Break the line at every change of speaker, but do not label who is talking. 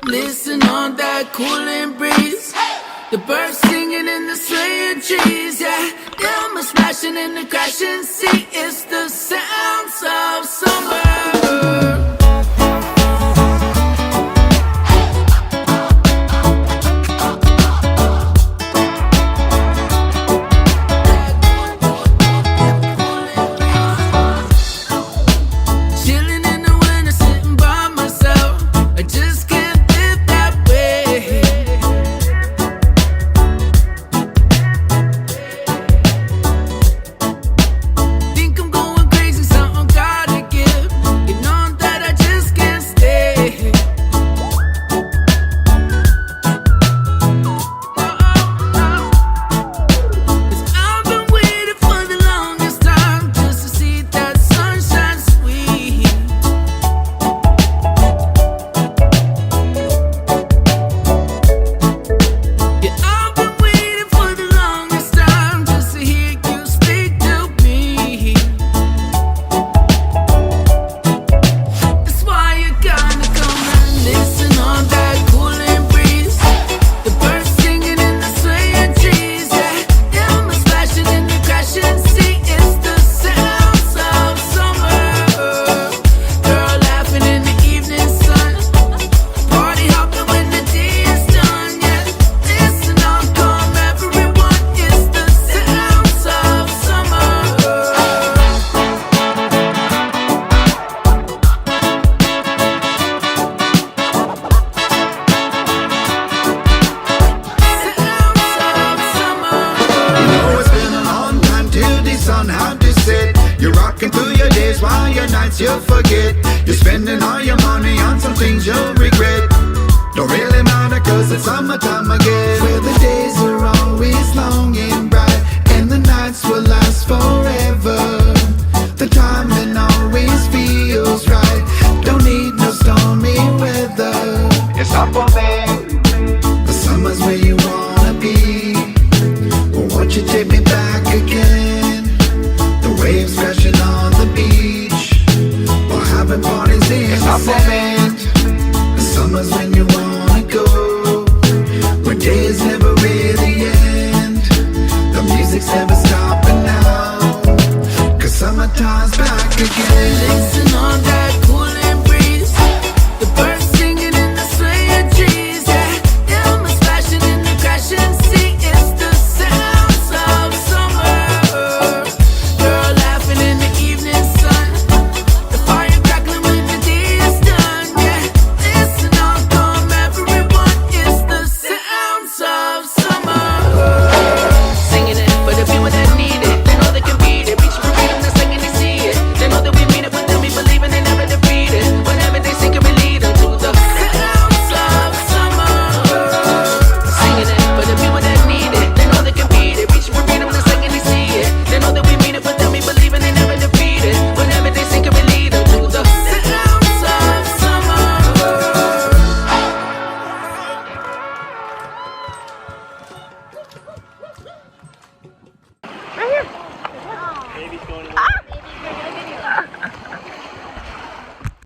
Listen on that cooling breeze, the birds singing in the swaying trees. Yeah, them are smashing in the crashing sea. It's the sounds of summer.
You're rocking through your days while your nights you'll forget. You're spending all your money on some things you'll regret. Don't really matter cause it's summertime again, where the days are always long and bright, and the nights will last forever. The timing always feels right. Don't need no stormy weather. It's not for me. The summer's where you wanna be. Well, won't you take me back again? Waves crashing on the beach, or having parties in the sand. The summer's when you want